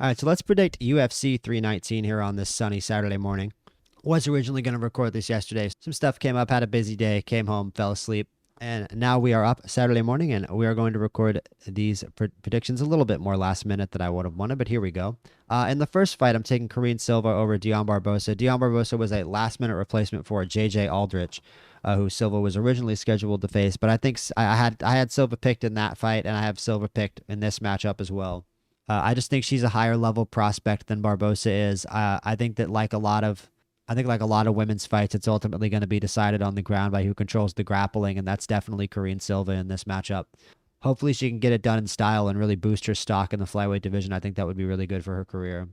All right, so let's predict UFC 319 here on this sunny Saturday morning. Was originally going to record this yesterday. Some stuff came up, had a busy day, came home, fell asleep. And now we are up Saturday morning, and we are going to record these predictions a little bit more last minute than I would have wanted, but here we go. In the first fight, I'm taking Karine Silva over Dion Barbosa. Dion Barbosa was a last-minute replacement for J.J. Aldrich, who Silva was originally scheduled to face. But I think I had Silva picked in that fight, and I have Silva picked in this matchup as well. I just think she's a higher level prospect than Barbosa is. I think that like a lot of women's fights, it's ultimately going to be decided on the ground by who controls the grappling, and that's definitely Karine Silva in this matchup. Hopefully she can get it done in style and really boost her stock in the flyweight division. I think that would be really good for her career.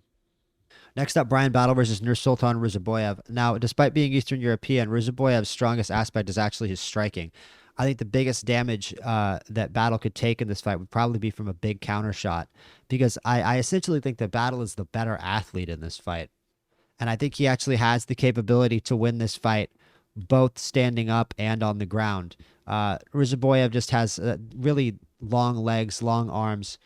Next up, Brian Battle versus Nursultan Ruziboyev. Now, despite being Eastern European, Ruziboyev's strongest aspect is actually his striking. I think the biggest damage that Battle could take in this fight would probably be from a big counter shot, because I essentially think that Battle is the better athlete in this fight. And I think he actually has the capability to win this fight, both standing up and on the ground. Ruziboyev just has really long legs, long arms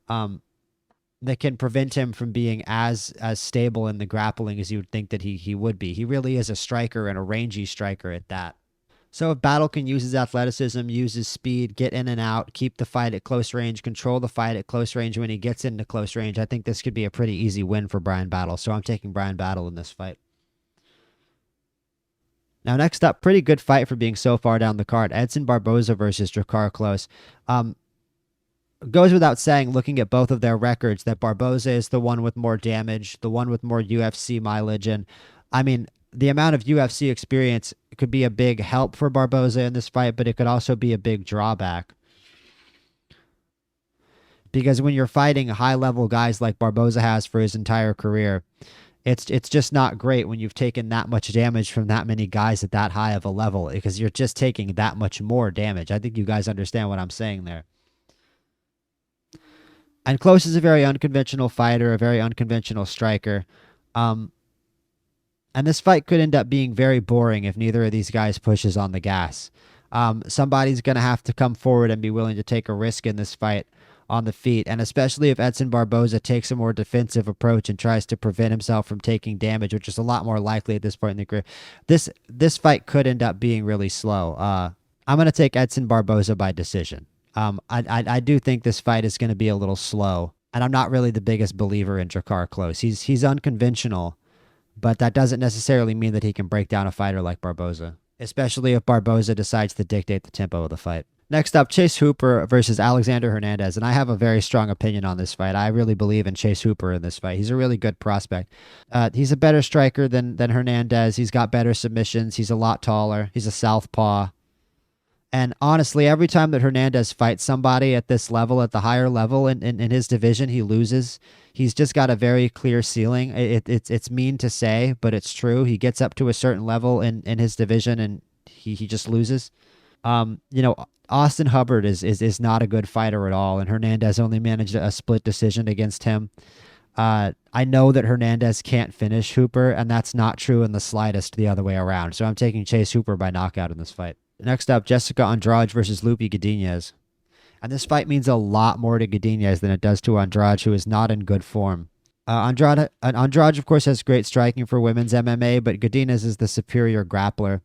that can prevent him from being as stable in the grappling as you would think that he would be. He really is a striker, and a rangy striker at that. So if Battle can use his athleticism, use his speed, get in and out, keep the fight at close range, control the fight at close range when he gets into close range, I think this could be a pretty easy win for Brian Battle. So I'm taking Brian Battle in this fight. Now, next up, pretty good fight for being so far down the card. Edson Barboza versus Dricus du Plessis. Goes without saying, looking at both of their records, that Barboza is the one with more damage, the one with more UFC mileage. And I mean, the amount of UFC experience could be a big help for Barboza in this fight, but it could also be a big drawback. Because when you're fighting high-level guys like Barboza has for his entire career, it's just not great when you've taken that much damage from that many guys at that high of a level, because you're just taking that much more damage. I think you guys understand what I'm saying there. And Klose is a very unconventional fighter, a very unconventional striker. And this fight could end up being very boring if neither of these guys pushes on the gas. Somebody's going to have to come forward and be willing to take a risk in this fight on the feet, and especially if Edson Barboza takes a more defensive approach and tries to prevent himself from taking damage, which is a lot more likely at this point in the career. This fight could end up being really slow. I'm going to take Edson Barboza by decision. I do think this fight is going to be a little slow, and I'm not really the biggest believer in Dricus du Plessis. He's unconventional, but that doesn't necessarily mean that he can break down a fighter like Barboza, especially if Barboza decides to dictate the tempo of the fight. Next up, Chase Hooper versus Alexander Hernandez, and I have a very strong opinion on this fight. I really believe in Chase Hooper in this fight. He's a really good prospect. He's a better striker than Hernandez. He's got better submissions. He's a lot taller. He's a southpaw. And honestly, every time that Hernandez fights somebody at this level, at the higher level in his division, he loses. He's just got a very clear ceiling. It's mean to say, but it's true. He gets up to a certain level in his division, and he just loses. Austin Hubbard is not a good fighter at all, and Hernandez only managed a split decision against him. I know that Hernandez can't finish Hooper, and that's not true in the slightest the other way around. So I'm taking Chase Hooper by knockout in this fight. Next up, Jessica Andrade versus Lupi Godinez. And this fight means a lot more to Godinez than it does to Andrade, who is not in good form. Andrade, of course, has great striking for women's MMA, but Godinez is the superior grappler.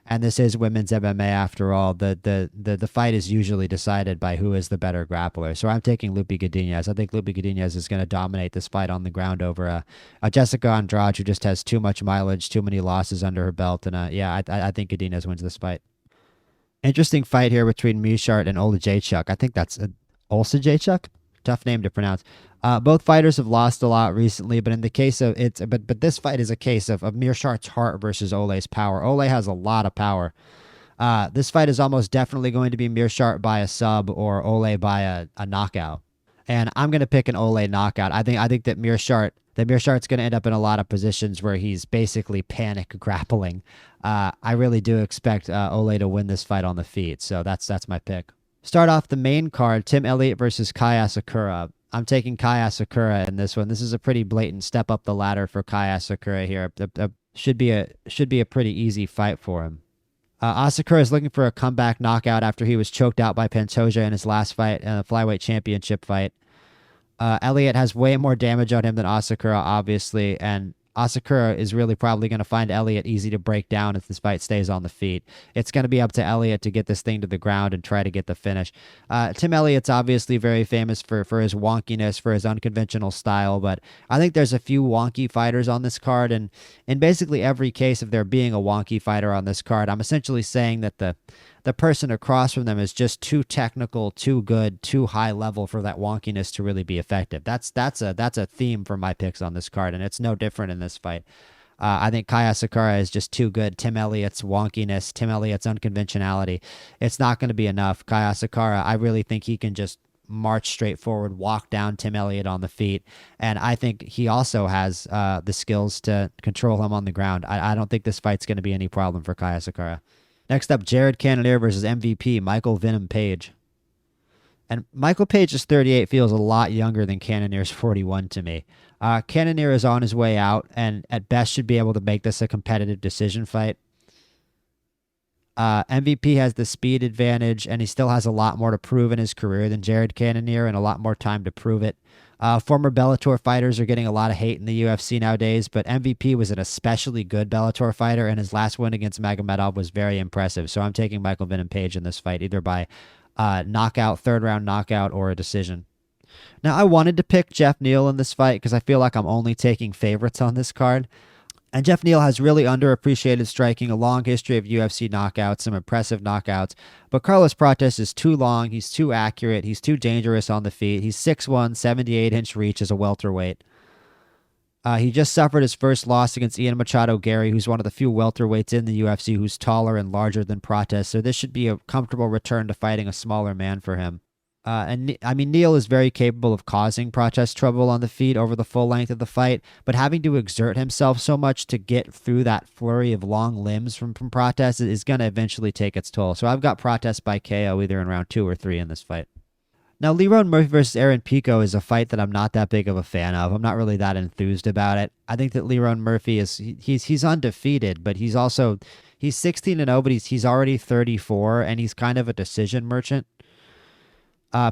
And this is women's MMA after all. The fight is usually decided by who is the better grappler. So I'm taking Lupi Godinez. I think Lupi Godinez is going to dominate this fight on the ground over Jessica Andrade, who just has too much mileage, too many losses under her belt. And I think Godinez wins this fight. Interesting fight here between Meerschaert and Olajaychuk. I think that's Olajaychuk. Tough name to pronounce. Both fighters have lost a lot recently, but in the case of but this fight is a case of Meerschaert's heart versus Ole's power. Ole has a lot of power. This fight is almost definitely going to be Meerschaert by a sub or Ole by a knockout. And I'm going to pick an Ole knockout. I think that Meerschaert's going to end up in a lot of positions where he's basically panic grappling. I really do expect Ole to win this fight on the feet, so that's my pick. Start off the main card, Tim Elliott versus Kai Asakura. I'm taking Kai Asakura in this one. This is a pretty blatant step up the ladder for Kai Asakura here. Should be a pretty easy fight for him. Asakura is looking for a comeback knockout after he was choked out by Pantoja in his last fight, the flyweight championship fight. Elliott has way more damage on him than Asakura, obviously, and Asakura is really probably going to find Elliott easy to break down if this fight stays on the feet. It's going to be up to Elliott to get this thing to the ground and try to get the finish. Tim Elliott's obviously very famous for his wonkiness, for his unconventional style, but I think there's a few wonky fighters on this card, and in basically every case of there being a wonky fighter on this card, I'm essentially saying that the person across from them is just too technical, too good, too high level for that wonkiness to really be effective. That's a theme for my picks on this card, and it's no different in this fight. I think Kaya Sakura is just too good. Tim Elliott's wonkiness, Tim Elliott's unconventionality, it's not going to be enough. Kaya Sakura, I really think he can just march straight forward, walk down Tim Elliott on the feet, and I think he also has the skills to control him on the ground. I don't think this fight's going to be any problem for Kaya Sakura. Next up, Jared Cannonier versus MVP Michael Venom Page. And Michael Page's 38 feels a lot younger than Cannonier's 41 to me. Cannonier is on his way out and at best should be able to make this a competitive decision fight. MVP has the speed advantage, and he still has a lot more to prove in his career than Jared Cannonier and a lot more time to prove it. Former Bellator fighters are getting a lot of hate in the UFC nowadays, but MVP was an especially good Bellator fighter, and his last win against Magomedov was very impressive. So I'm taking Michael Venom Page in this fight, either by knockout, third round knockout, or a decision. Now, I wanted to pick Jeff Neal in this fight because I feel like I'm only taking favorites on this card. And Jeff Neal has really underappreciated striking, a long history of UFC knockouts, some impressive knockouts. But Carlos Prates is too long, he's too accurate, he's too dangerous on the feet. He's 6'1", 78-inch reach as a welterweight. He just suffered his first loss against Ian Machado Gary, who's one of the few welterweights in the UFC who's taller and larger than Prates. So this should be a comfortable return to fighting a smaller man for him. Neal is very capable of causing Prates trouble on the feet over the full length of the fight, but having to exert himself so much to get through that flurry of long limbs from Prates is going to eventually take its toll. So I've got Prates by KO either in round 2 or 3 in this fight. Now, Lerone Murphy versus Aaron Pico is a fight that I'm not that big of a fan of. I'm not really that enthused about it. I think that Lerone Murphy he's undefeated, but he's 16-0, but he's already 34, and he's kind of a decision merchant.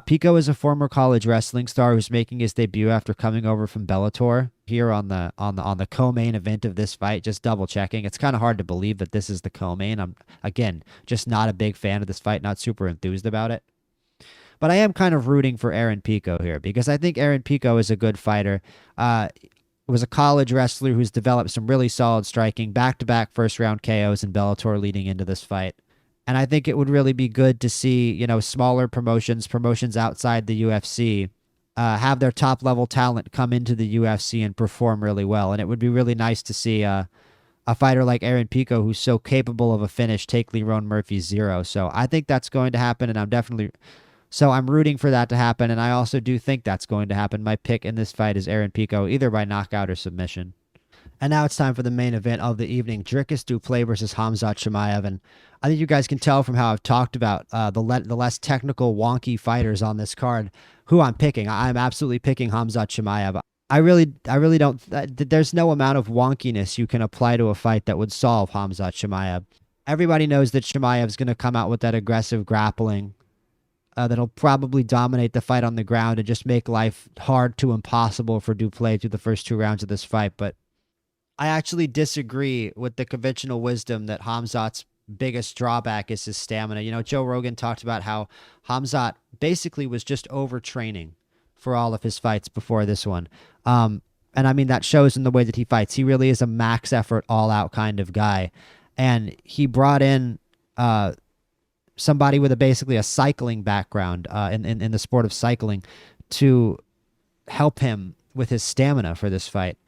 Pico is a former college wrestling star who's making his debut after coming over from Bellator here on the co-main event of this fight. Just double checking. It's kind of hard to believe that this is the co-main. I'm again just not a big fan of this fight, not super enthused about it. But I am kind of rooting for Aaron Pico here because I think Aaron Pico is a good fighter. Was a college wrestler who's developed some really solid striking, back-to-back first-round KOs in Bellator leading into this fight. And I think it would really be good to see, smaller promotions outside the UFC, have their top-level talent come into the UFC and perform really well. And it would be really nice to see a fighter like Aaron Pico, who's so capable of a finish, take Lerone Murphy's 0. So I think that's going to happen, and I'm rooting for that to happen, and I also do think that's going to happen. My pick in this fight is Aaron Pico, either by knockout or submission. And now it's time for the main event of the evening, Dricus du Plessis versus Khamzat Chimaev. And I think you guys can tell from how I've talked about the less technical, wonky fighters on this card who I'm picking. I'm absolutely picking Khamzat Chimaev. I really don't. There's no amount of wonkiness you can apply to a fight that would solve Khamzat Chimaev. Everybody knows that Chimaev's going to come out with that aggressive grappling that'll probably dominate the fight on the ground and just make life hard to impossible for du Plessis through the first 2 rounds of this fight. But I actually disagree with the conventional wisdom that Khamzat's biggest drawback is his stamina. Joe Rogan talked about how Khamzat basically was just overtraining for all of his fights before this one. And I mean, that shows in the way that he fights. He really is a max effort, all out kind of guy. And he brought in somebody with basically a cycling background in the sport of cycling to help him with his stamina for this fight.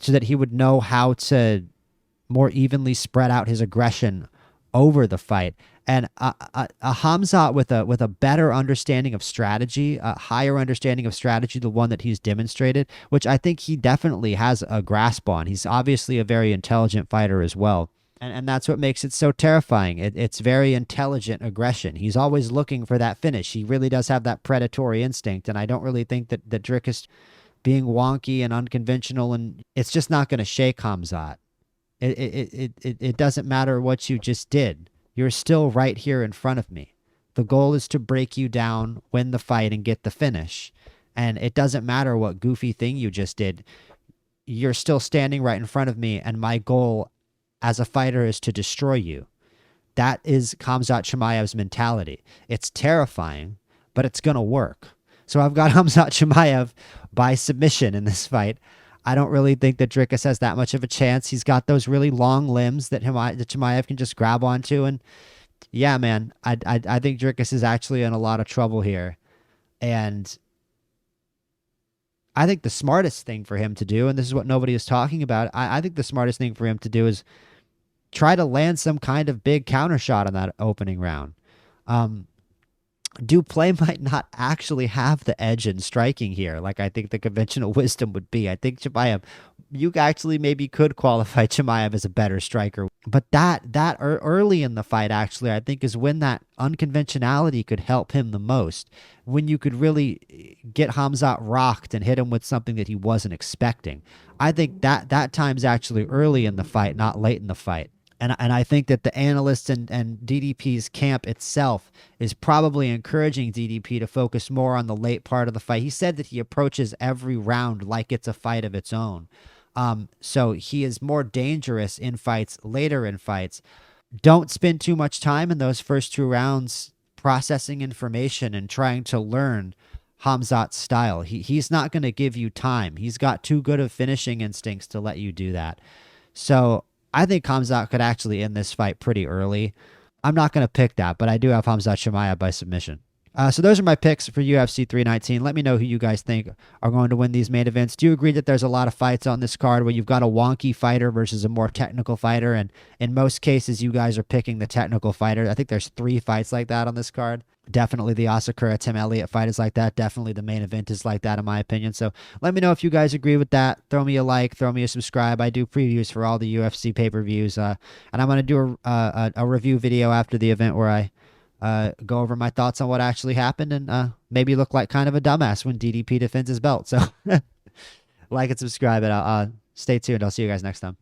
So that he would know how to more evenly spread out his aggression over the fight. And a Khamzat with a better understanding of strategy, a higher understanding of strategy, the one that he's demonstrated, which I think he definitely has a grasp on. He's obviously a very intelligent fighter as well. And that's what makes it so terrifying. It's very intelligent aggression. He's always looking for that finish. He really does have that predatory instinct. And I don't really think that Dricus being wonky and unconventional, and it's just not going to shake Khamzat. It doesn't matter what you just did. You're still right here in front of me. The goal is to break you down, win the fight, and get the finish. And it doesn't matter what goofy thing you just did. You're still standing right in front of me, and my goal as a fighter is to destroy you. That is Khamzat Chimaev's mentality. It's terrifying, but it's going to work. So I've got Khamzat Chimaev by submission in this fight. I don't really think that Dricus has that much of a chance. He's got those really long limbs that Chimaev can just grab onto. And yeah, man, I think Dricus is actually in a lot of trouble here. And I think the smartest thing for him to do, and this is what nobody is talking about, I think the smartest thing for him to do is try to land some kind of big counter shot on that opening round. Duplay might not actually have the edge in striking here, like I think the conventional wisdom would be. I think Chimaev, you actually maybe could qualify Chimaev as a better striker. But that early in the fight, actually, I think is when that unconventionality could help him the most. When you could really get Khamzat rocked and hit him with something that he wasn't expecting. I think that time's actually early in the fight, not late in the fight. And I think that the analysts and DDP's camp itself is probably encouraging DDP to focus more on the late part of the fight. He said that he approaches every round like it's a fight of its own. So he is more dangerous in fights, later in fights. Don't spend too much time in those first 2 rounds processing information and trying to learn Khamzat's style. He's not going to give you time. He's got too good of finishing instincts to let you do that. So I think Khamzat could actually end this fight pretty early. I'm not going to pick that, but I do have Khamzat Chimaev by submission. So those are my picks for UFC 319. Let me know who you guys think are going to win these main events. Do you agree that there's a lot of fights on this card where you've got a wonky fighter versus a more technical fighter? And in most cases, you guys are picking the technical fighter. I think there's 3 fights like that on this card. Definitely the Asakura Tim Elliott fight is like that. Definitely the main event is like that, in my opinion. So let me know if you guys agree with that. Throw me a like. Throw me a subscribe. I do previews for all the UFC pay-per-views. And I'm going to do a review video after the event where I go over my thoughts on what actually happened and maybe look like kind of a dumbass when DDP defends his belt. So like and subscribe, and I'll stay tuned. I'll see you guys next time.